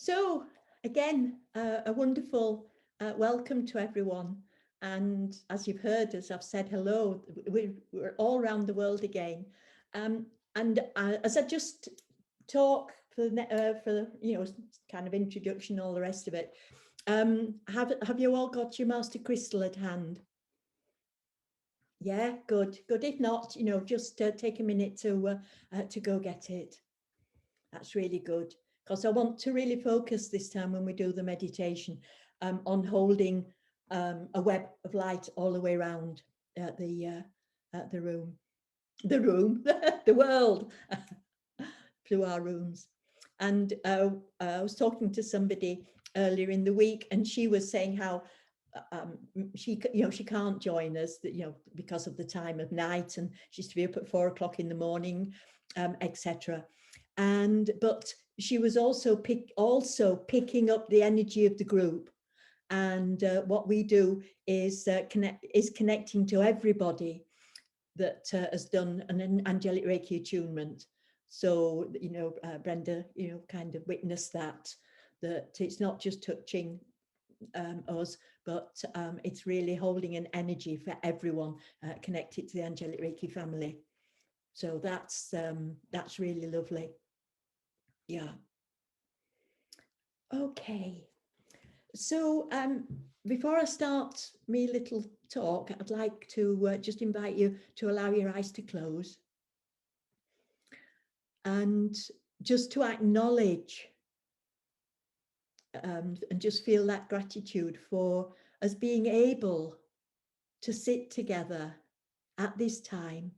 So again, a wonderful welcome to everyone. And as you've heard, as I've said, hello, we're all around the world again. Um, and as I just talk for kind of introduction, all the rest of it, have you all got your Master Crystal at hand? Yeah, good, good. If not, just take a minute to go get it. That's really good, because I want to really focus this time when we do the meditation on holding a web of light all the way around the room, the world, through our rooms. And I was talking to somebody earlier in the week, and she was saying how she can't join us, because of the time of night, and she's to be up at 4 o'clock in the morning, etc. But she was also picking up the energy of the group. And what we do is connecting to everybody that has done an angelic Reiki attunement. So, Brenda, kind of witnessed that it's not just touching us, but it's really holding an energy for everyone connected to the angelic Reiki family. So that's really lovely. Yeah. Okay. So before I start my little talk, I'd like to just invite you to allow your eyes to close and just to acknowledge and just feel that gratitude for us being able to sit together at this time,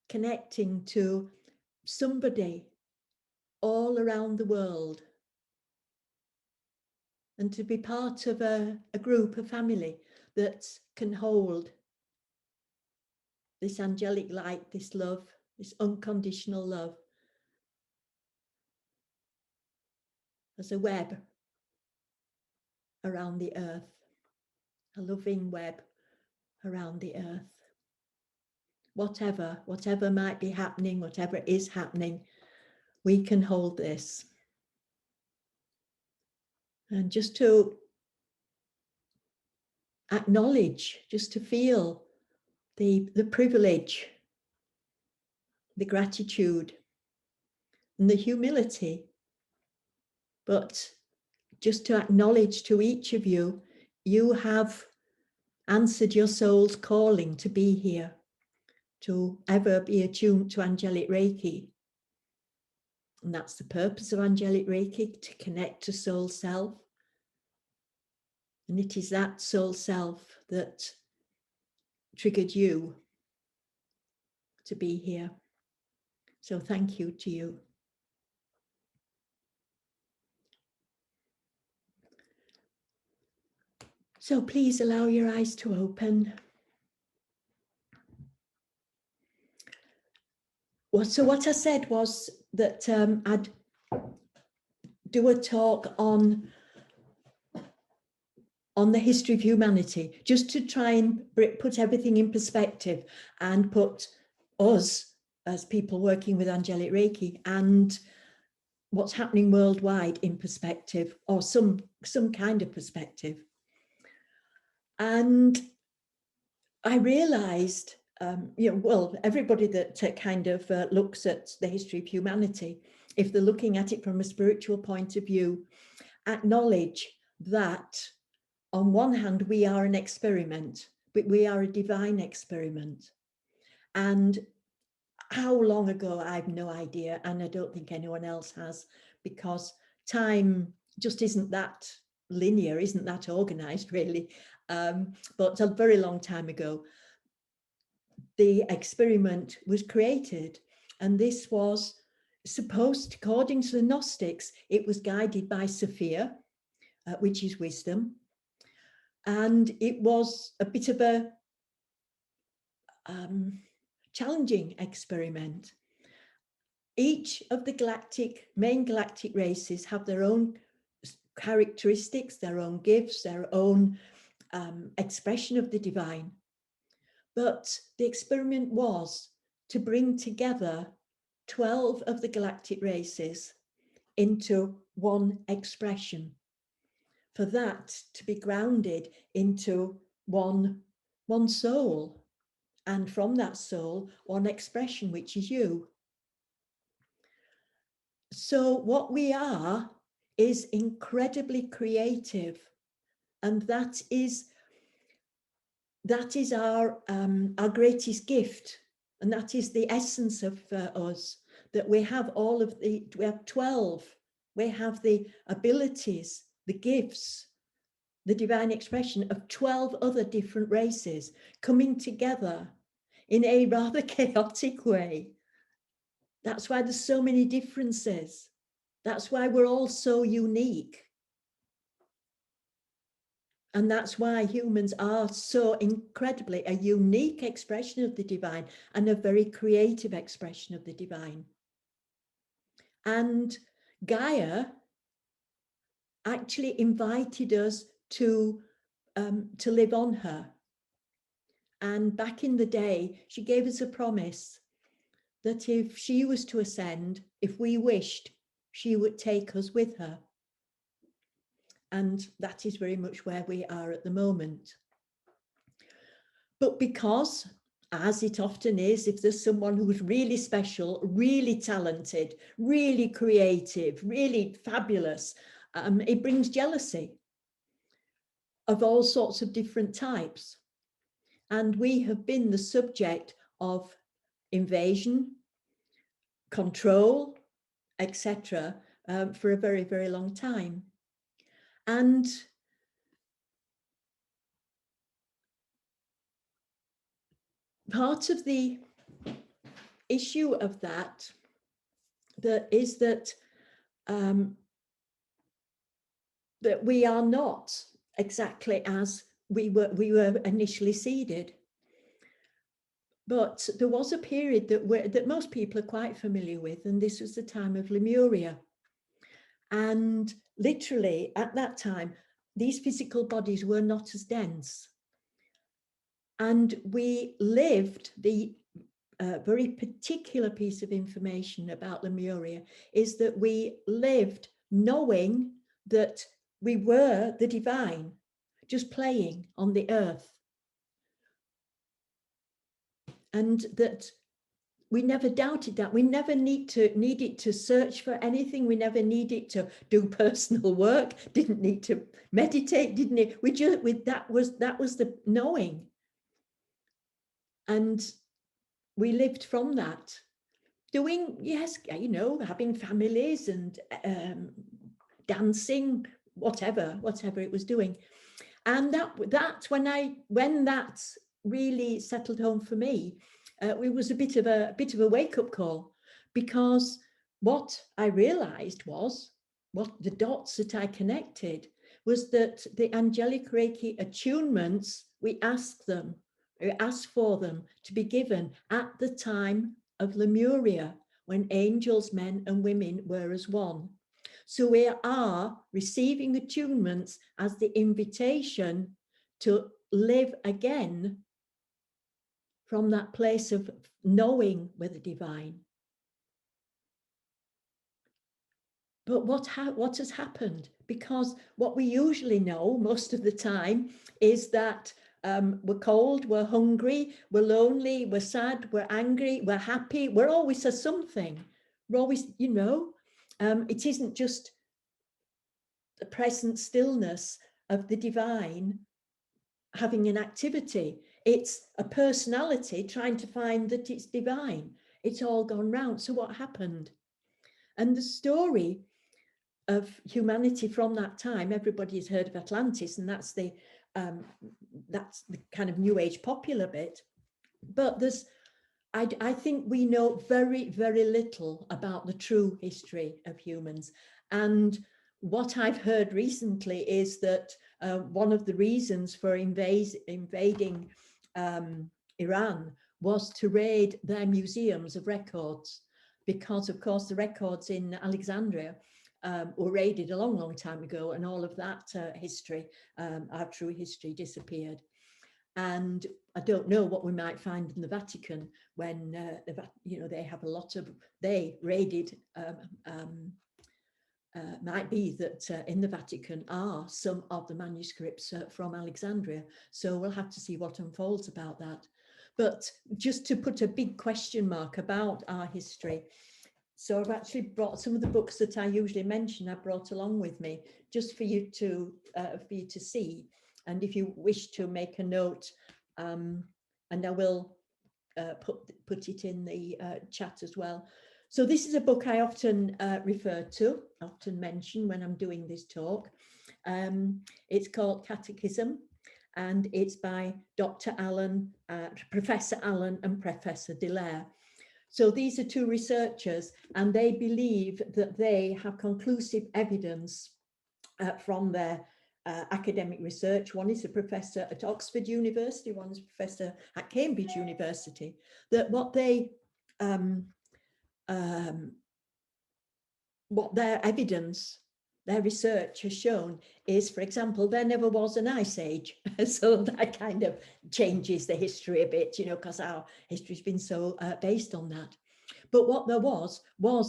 connecting to somebody all around the world, and to be part of a group, a family that can hold this angelic light, this love, this unconditional love as a web around the earth, a loving web around the earth. Whatever might be happening, whatever is happening, we can hold this. And just to acknowledge, just to feel the privilege, the gratitude, and the humility, but just to acknowledge to each of you, you have answered your soul's calling to be here, to ever be attuned to angelic Reiki. And that's the purpose of angelic Reiki, to connect to soul self. And it is that soul self that triggered you to be here. So thank you to you. So please allow your eyes to open. So what I said was that I'd do a talk on the history of humanity, just to try and put everything in perspective and put us as people working with angelic Reiki and what's happening worldwide in perspective, or some kind of perspective. And I realized, everybody that kind of looks at the history of humanity, if they're looking at it from a spiritual point of view, acknowledge that on one hand, we are an experiment, but we are a divine experiment. And how long ago, I have no idea. And I don't think anyone else has, because time just isn't that linear, isn't that organized, really. But a very long time ago, the experiment was created. And this was supposed, according to the Gnostics, it was guided by Sophia, which is wisdom. And it was a bit of a challenging experiment. Each of the main galactic races have their own characteristics, their own gifts, their own expression of the divine. But the experiment was to bring together 12 of the galactic races into one expression, for that to be grounded into one soul, and from that soul, one expression, which is you. So what we are is incredibly creative, and that is our greatest gift, and that is the essence of us, that we have we have 12, we have the abilities, the gifts, the divine expression of 12 other different races coming together in a rather chaotic way. That's why there's so many differences. That's why we're all so unique. And that's why humans are so incredibly a unique expression of the divine and a very creative expression of the divine. And Gaia actually invited us to live on her. And back in the day, she gave us a promise that if she was to ascend, if we wished, she would take us with her. And that is very much where we are at the moment. But because, as it often is, if there's someone who's really special, really talented, really creative, really fabulous, it brings jealousy of all sorts of different types. And we have been the subject of invasion, control, etc., for a very, very long time. And part of the issue of that is that that we are not exactly as we were initially seeded. But there was a period that most people are quite familiar with, and this was the time of Lemuria. And literally at that time, these physical bodies were not as dense. And we lived the very particular piece of information about Lemuria is that we lived knowing that we were the divine, just playing on the earth. And that we never doubted that. We never needed to search for anything. We never needed to do personal work, didn't need to meditate, didn't it? That was the knowing. And we lived from that, doing, yes, you know, having families and dancing, whatever it was doing. And that when that really settled home for me, it was a bit of a wake-up call, because what I realized was, what the dots that I connected was that the angelic Reiki attunements, we asked for them to be given at the time of Lemuria, when angels, men and women were as one. So we are receiving attunements as the invitation to live again from that place of knowing we're the divine. But what has happened? Because what we usually know most of the time is that we're cold, we're hungry, we're lonely, we're sad, we're angry, we're happy. We're always a something. We're always, you know, it isn't just the present stillness of the divine having an activity. It's a personality trying to find that it's divine. It's all gone round. So what happened? And the story of humanity from that time, everybody's heard of Atlantis, and that's the kind of new age popular bit. But I think we know very, very little about the true history of humans. And what I've heard recently is that one of the reasons for invading Iran was to raid their museums of records, because of course the records in Alexandria were raided a long, long time ago, and all of that history, our true history, disappeared. And I don't know what we might find in the Vatican when they have a lot of, they raided. Might be that in the Vatican are some of the manuscripts from Alexandria. So we'll have to see what unfolds about that. But just to put a big question mark about our history, so I've actually brought some of the books that I usually mention, I brought along with me, just for you to see. And if you wish to make a note, and I will put it in the chat as well. So this is a book I often often mention when I'm doing this talk. It's called Catechism, and it's by Dr. Allen, Professor Allen and Professor Dallaire. So these are two researchers, and they believe that they have conclusive evidence from their academic research. One is a professor at Oxford University, one is a professor at Cambridge University, that what their evidence, their research has shown is, for example, there never was an ice age. So that kind of changes the history a bit, because our history's been so based on that. But what there was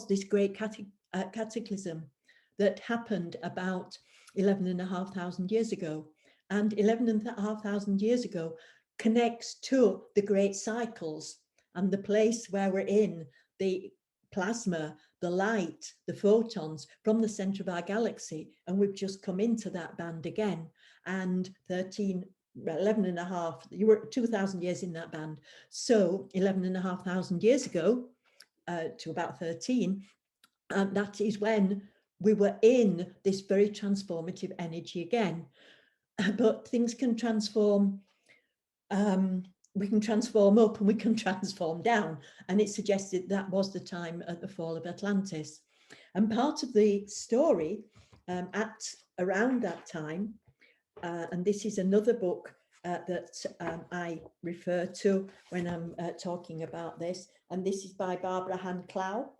this great cataclysm that happened about 11,500 years ago. And 11,500 years ago connects to the great cycles and the place where we're in, the plasma, the light, the photons from the center of our galaxy. And we've just come into that band again. And 11 and a half, you were 2,000 years in that band. So 11,500 years ago, to about 13, and that is when we were in this very transformative energy again. But things can transform, we can transform up and we can transform down. And it suggested that was the time at the fall of Atlantis. And part of the story around that time, and this is another book that I refer to when I'm talking about this, and this is by Barbara Hand Clow,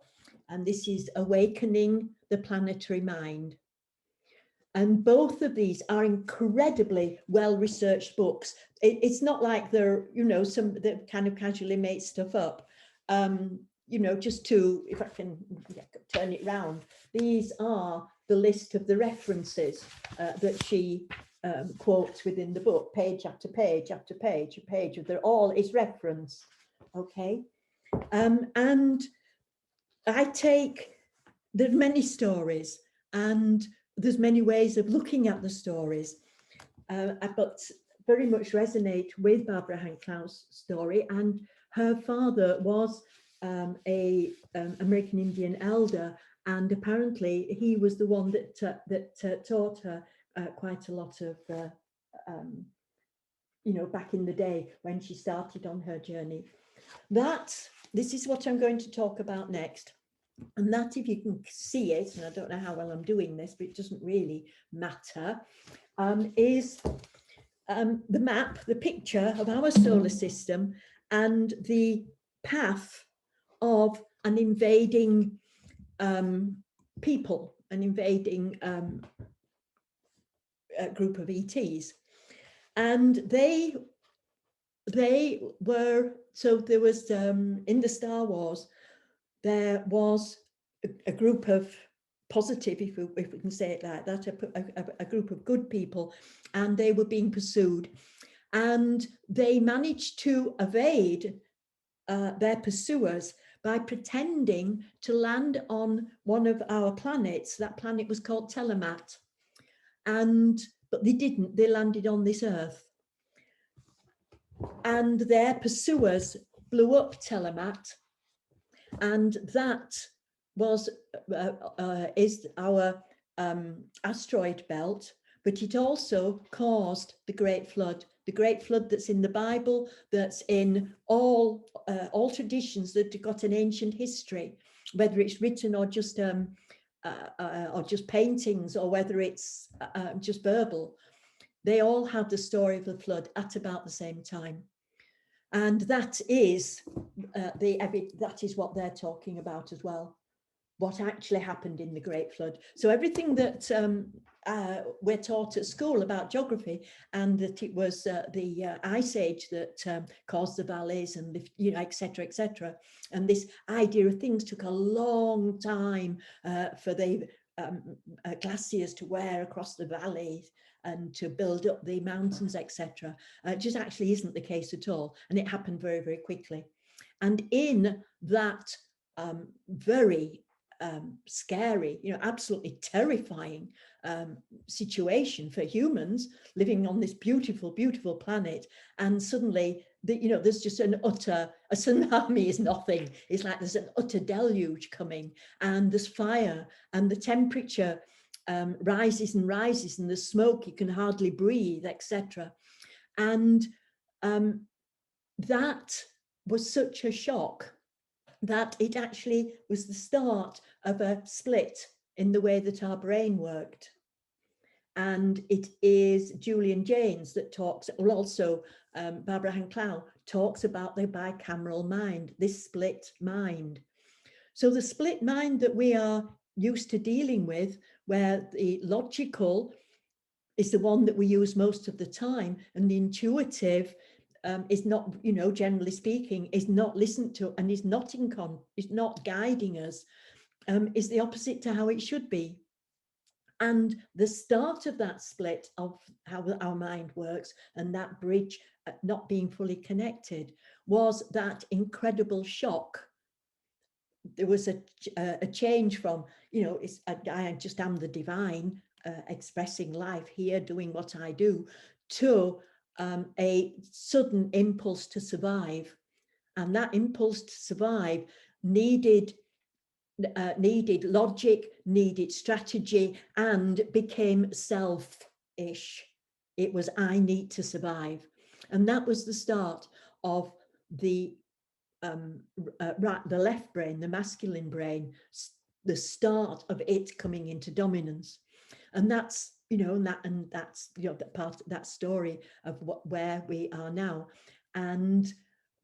and this is Awakening the Planetary Mind. And both of these are incredibly well-researched books. It's not like they're, some that kind of casually make stuff up. Just to, if I can turn it round, these are the list of the references that she quotes within the book, page after page after page, they're all is referenced, okay? And I take, there's many stories and there's many ways of looking at the stories, but very much resonate with Barbara Hand Clow's story. And her father was a American Indian elder, and apparently he was the one that taught her quite a lot of, back in the day when she started on her journey. This is what I'm going to talk about next. And that, if you can see it, and I don't know how well I'm doing this, but it doesn't really matter, is the map, the picture of our solar system and the path of an invading people, an invading group of ETs. And they were, so there was, in the Star Wars, there was a group of positive, if we can say it like that, a group of good people, and they were being pursued. And they managed to evade their pursuers by pretending to land on one of our planets. That planet was called Telemat. But they didn't, they landed on this Earth. And their pursuers blew up Telemat. And that was is our asteroid belt, but it also caused the Great Flood that's in the Bible, that's in all traditions that have got an ancient history, whether it's written or just paintings, or whether it's just verbal. They all have the story of the flood at about the same time. And that is that is what they're talking about as well, what actually happened in the Great Flood. So everything that we're taught at school about geography, and that it was the ice age that caused the valleys and the, you know, et cetera. And this idea of things took a long time for the glaciers to wear across the valleys and to build up the mountains, etc. Just actually isn't the case at all, and it happened very, very quickly. And in that very scary, you know, absolutely terrifying situation for humans living on this beautiful, beautiful planet, and suddenly you know, there's just a tsunami is nothing. It's like there's an utter deluge coming, and there's fire, and the temperature rises and rises, and the smoke, you can hardly breathe, etc. And that was such a shock that it actually was the start of a split in the way that our brain worked. And it is Julian Jaynes that talks, well, also Barbara Han-Clough talks about the bicameral mind, this split mind. So the split mind that we are used to dealing with, where the logical is the one that we use most of the time, and the intuitive is not, you know, generally speaking, is not listened to and is not is not guiding us, is the opposite to how it should be. And the start of that split of how our mind works and that bridge not being fully connected was that incredible shock. There was a change from, you know, I just am the divine, expressing life here, doing what I do, to a sudden impulse to survive. And that impulse to survive needed logic, needed strategy, and became self-ish. It was, I need to survive. And that was the start of the left brain, the masculine brain, the start of it coming into dominance. And that's, you know, and that's, you know, that part, that story of where we are now. And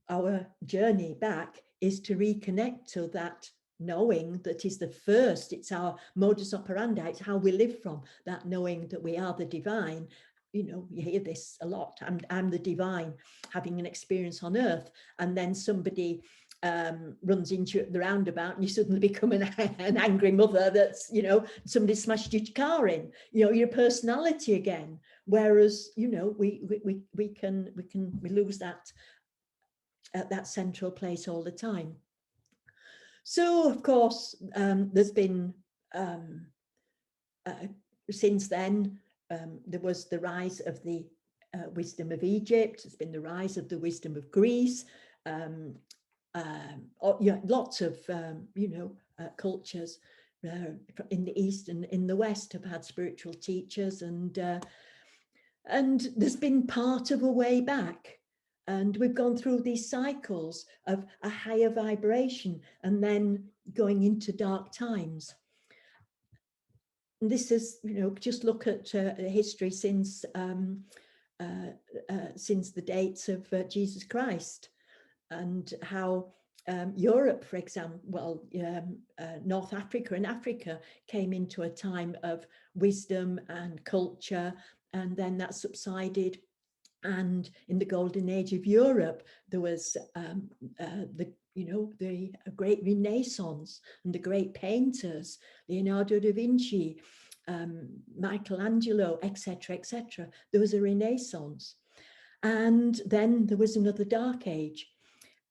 our journey back is to reconnect to that knowing that is the first, it's our modus operandi, it's how we live from, that knowing that we are the divine. You know, you hear this a lot, I'm the divine, having an experience on earth, and then somebody runs into the roundabout and you suddenly become an angry mother that's, you know, somebody smashed your car in, you know, your personality again. Whereas, you know, we lose that at that central place all the time. So, of course, there's been, since then, there was the rise of the wisdom of Egypt, there's been the rise of the wisdom of Greece, yeah, lots of, you know, cultures in the East and in the West have had spiritual teachers, and there's been part of a way back. And we've gone through these cycles of a higher vibration and then going into dark times. And this is, you know, just look at history since the dates of Jesus Christ, and how Europe, for example, well, North Africa and Africa came into a time of wisdom and culture, and then that subsided. And in the golden age of Europe, there was the great Renaissance and the great painters, Leonardo da Vinci, Michelangelo, etc., etc. There was a Renaissance. And then there was another dark age.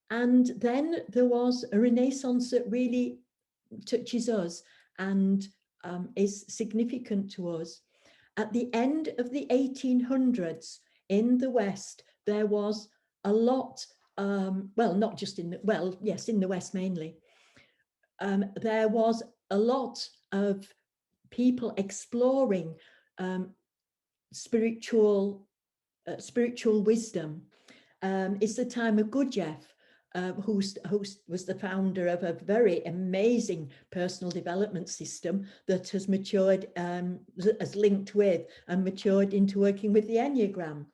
And then there was a Renaissance that really touches us and is significant to us. At the end of the 1800s, in the West, there was a lot, well, not just in the, well, yes, in the West mainly, there was a lot of people exploring spiritual wisdom. It's the time of Gurdjieff, who was the founder of a very amazing personal development system that has matured, has linked with and matured into working with the Enneagram.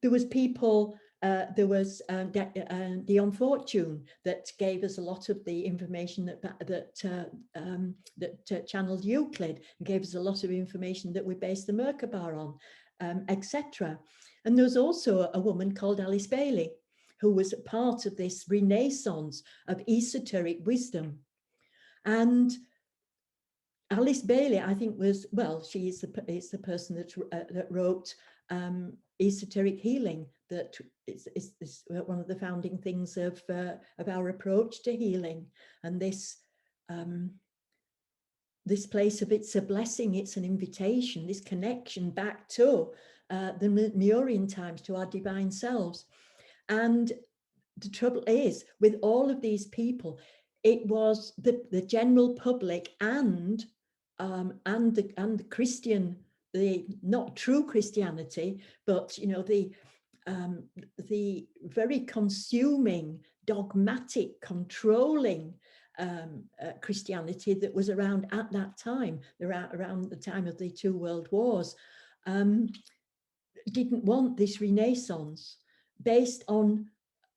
There was people there was Dion Fortune that gave us a lot of the information that channeled Euclid and gave us a lot of information that we based the Merkaba on, etc. And there was also a woman called Alice Bailey, who was part of this renaissance of esoteric wisdom. And Alice Bailey, I think, was, well, she is the person that wrote Esoteric Healing, that is one of the founding things of our approach to healing. And this place of it's a blessing, it's an invitation, this connection back to the Mauryan times, to our divine selves. And the trouble is, with all of these people, it was the general public and the Christian, the not true Christianity, but you know, the very consuming, dogmatic, controlling Christianity that was around at that time, around the time of the 2 world wars, didn't want this renaissance based on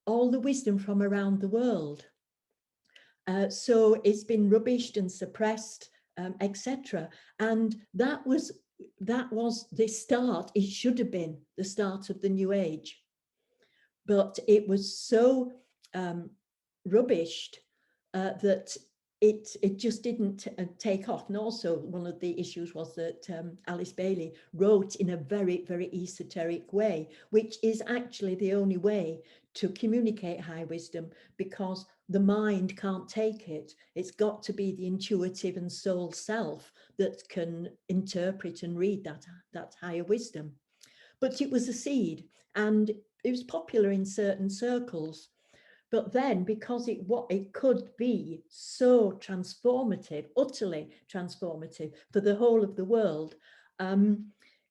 all the wisdom from around the world. So it's been rubbished and suppressed, etc. And that was the start. It should have been the start of the New Age, but it was so rubbished that it just didn't take off. And also one of the issues was that Alice Bailey wrote in a very, very esoteric way, which is actually the only way to communicate high wisdom, because the mind can't take it. It's got to be the intuitive and soul self that can interpret and read that higher wisdom. But it was a seed, and it was popular in certain circles. But then, because it could be so transformative, utterly transformative for the whole of the world,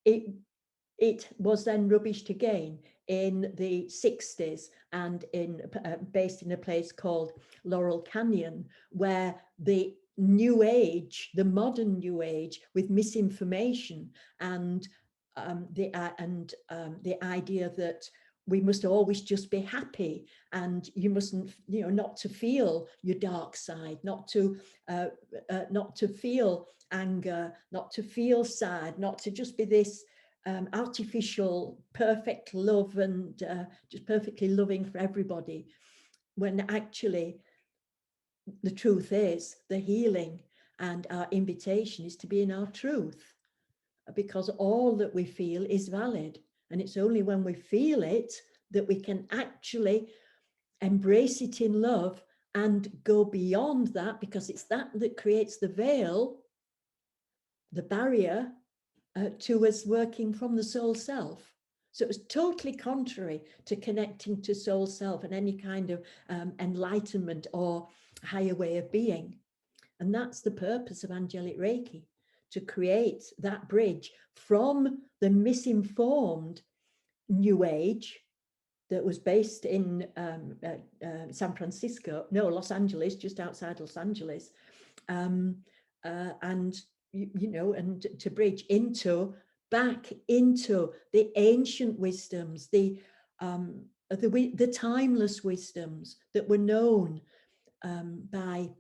it was then rubbished again in the 60s, and based in a place called Laurel Canyon, where the New Age, the modern New Age, with misinformation and the idea that we must always just be happy, and you mustn't, you know, not to feel your dark side, not to feel anger, not to feel sad, not to just be this artificial, perfect love and just perfectly loving for everybody, when actually the truth is the healing and our invitation is to be in our truth, because all that we feel is valid. And it's only when we feel it that we can actually embrace it in love and go beyond that, because it's that creates the veil, the barrier to us working from the soul self. So it was totally contrary to connecting to soul self and any kind of enlightenment or higher way of being. And that's the purpose of Angelic Reiki, to create that bridge from the misinformed New Age that was based in Los Angeles, just outside Los Angeles, and you know, and to bridge back into the ancient wisdoms, the timeless wisdoms that were known by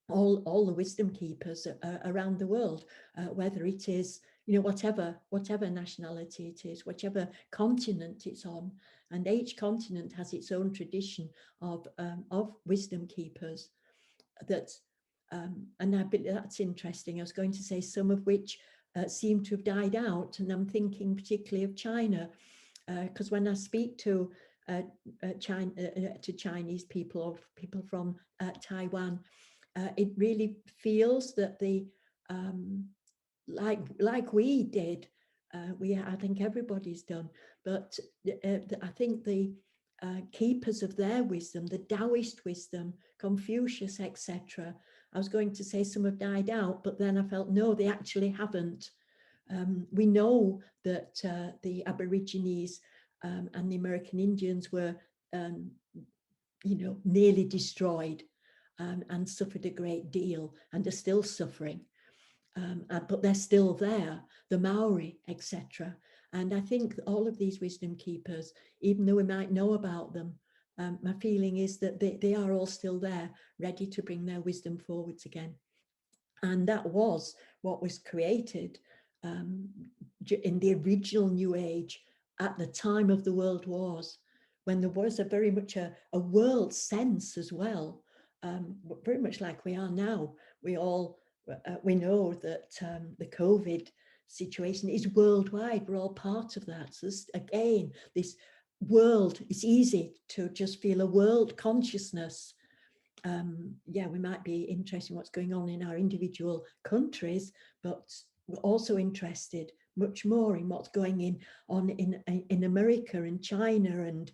all the wisdom keepers around the world, whether it is, you know, whatever nationality it is, whichever continent it's on. And each continent has its own tradition of wisdom keepers. And that's interesting. I was going to say some of which seem to have died out, and I'm thinking particularly of China, because when I speak to Chinese people or people from Taiwan, it really feels that like we did, I think everybody's done, but I think the keepers of their wisdom, the Taoist wisdom, Confucius, etc. I was going to say some have died out, but then I felt no, they actually haven't. We know that the Aborigines and the American Indians were, you know, nearly destroyed and suffered a great deal and are still suffering. But they're still there, the Maori, etc. And I think all of these wisdom keepers, even though we might know about them, my feeling is that they are all still there, ready to bring their wisdom forwards again. And that was what was created in the original New Age at the time of the World Wars, when there was a very much a world sense as well, very much like we are now. We all we know that the COVID situation is worldwide. We're all part of that. So again, this world, it's easy to just feel a world consciousness. Yeah, we might be interested in what's going on in our individual countries, but we're also interested much more in what's going on in America and China and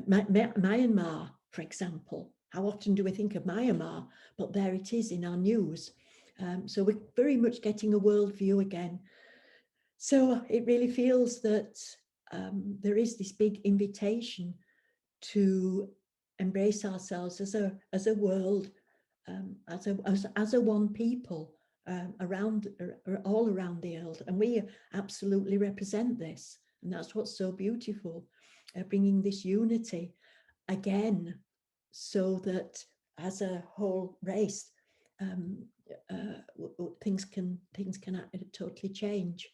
Myanmar, for example. How often do we think of Myanmar? But there it is in our news. So we're very much getting a worldview again. So it really feels that there is this big invitation to embrace ourselves as a world, as a one people around all around the world, and we absolutely represent this, and that's what's so beautiful, bringing this unity again, so that as a whole race, things can totally change.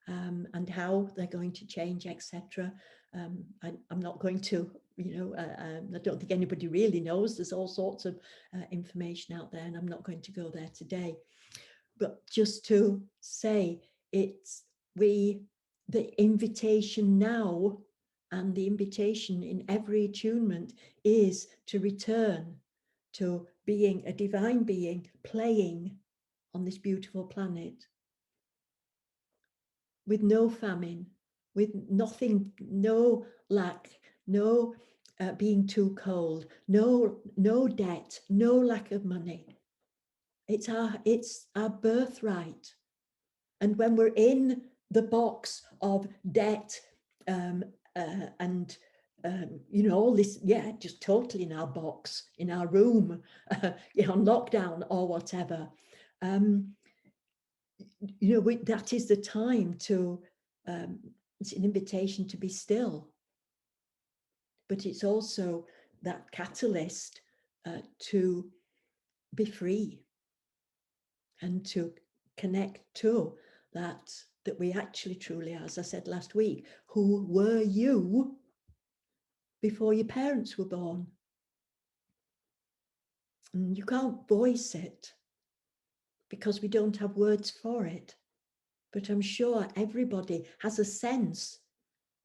And how they're going to change, etc. I'm not going to, I don't think anybody really knows. There's all sorts of information out there, and I'm not going to go there today. But just to say, the invitation now, and the invitation in every attunement, is to return to being a divine being playing on this beautiful planet, with no famine, with nothing, no lack, no being too cold, no debt, no lack of money. It's our birthright. And when we're in the box of debt and all this, just totally in our box, in our room, on lockdown or whatever, that is the time to, it's an invitation to be still. But it's also that catalyst to be free and to connect to that we actually truly are. As I said last week, who were you before your parents were born? And you can't voice it because we don't have words for it. But I'm sure everybody has a sense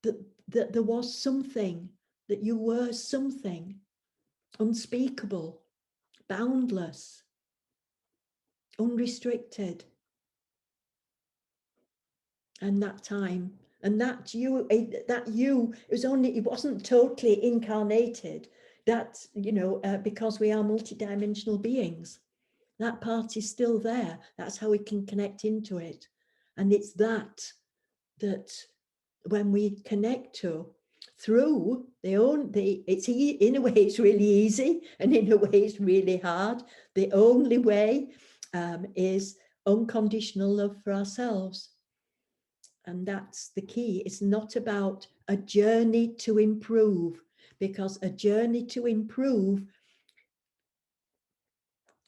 that there was something, that you were something unspeakable, boundless, unrestricted. And that time, and that you, it wasn't totally incarnated, that, because we are multidimensional beings, that part is still there. That's how we can connect into it. And it's that when we connect to, through it's in a way it's really easy, and in a way it's really hard. The only way is unconditional love for ourselves. And that's the key. It's not about a journey to improve, because a journey to improve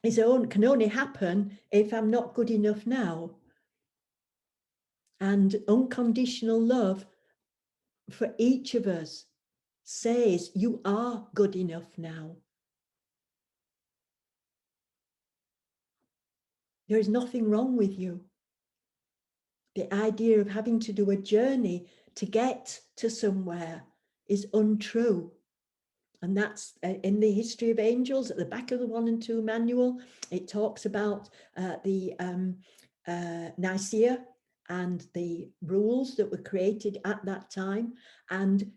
can only happen if I'm not good enough now. And unconditional love for each of us says you are good enough now. There is nothing wrong with you. The idea of having to do a journey to get to somewhere is untrue. And that's in the History of Angels, at the back of the 1 and 2 manual. It talks about the Nicaea and the rules that were created at that time. And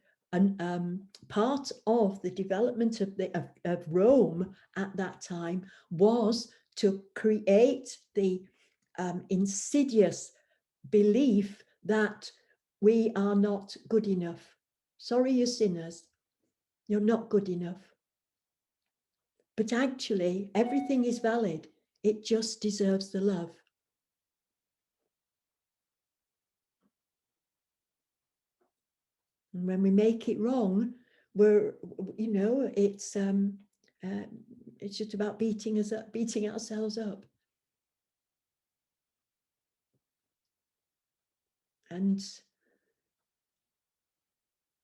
part of the development of Rome at that time was to create the insidious belief that we are not good enough. Sorry, you sinners, you're not good enough. But actually, everything is valid. It just deserves the love. And when we make it wrong, we're, you know, it's just about beating us up, beating ourselves up. And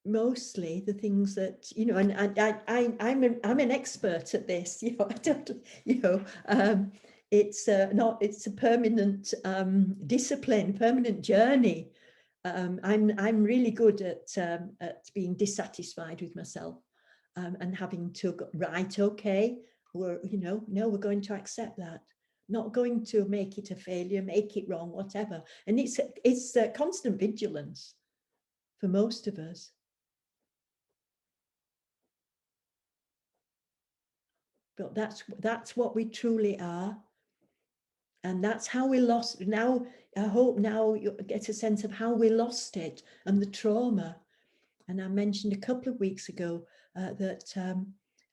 mostly the things that, you know, and I'm an expert at this, you know, I don't, you know, it's it's a permanent discipline, permanent journey. I'm really good at being dissatisfied with myself, and having to go, right, okay, we're, you know, no, we're going to accept that, not going to make it a failure, make it wrong, whatever. And it's a constant vigilance for most of us. But that's what we truly are. And that's how we lost. Now, I hope now you get a sense of how we lost it and the trauma. And I mentioned a couple of weeks ago that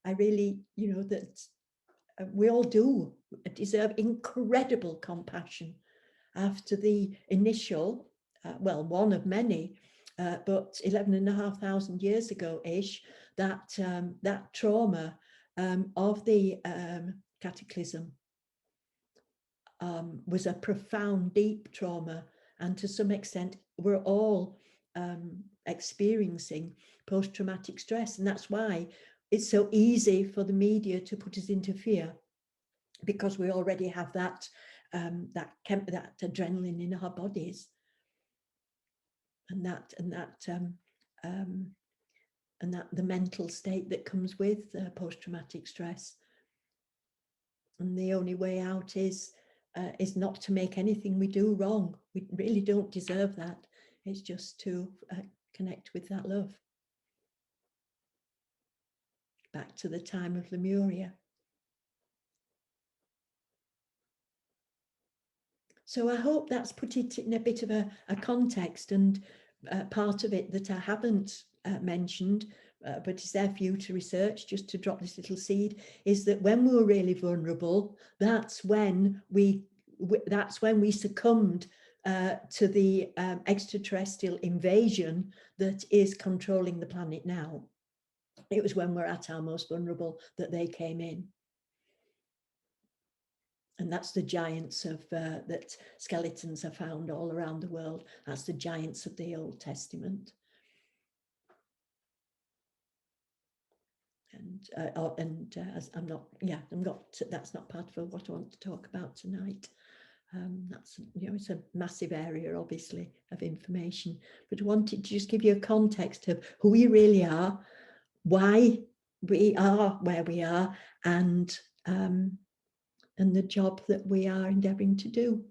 I really, you know, that we all do deserve incredible compassion after the initial, well, one of many, but 11,500 years ago-ish, that that trauma of the cataclysm was a profound, deep trauma. And to some extent, we're all experiencing post-traumatic stress. And that's why it's so easy for the media to put us into fear, because we already have that that adrenaline in our bodies, and that the mental state that comes with post-traumatic stress. And the only way out is not to make anything we do wrong. We really don't deserve that. It's just to connect with that love. Back to the time of Lemuria. So I hope that's put it in a bit of a context, and part of it that I haven't mentioned, but is there for you to research, just to drop this little seed, is that when we were really vulnerable, that's when we succumbed to the extraterrestrial invasion that is controlling the planet now. It was when we're at our most vulnerable that they came in. And that's the giants of that skeletons are found all around the world. That's the giants of the Old Testament. And I'm not. That's not part of what I want to talk about tonight. That's, you know, it's a massive area, obviously, of information. But I wanted to just give you a context of who we really are, why we are where we are, and the job that we are endeavouring to do.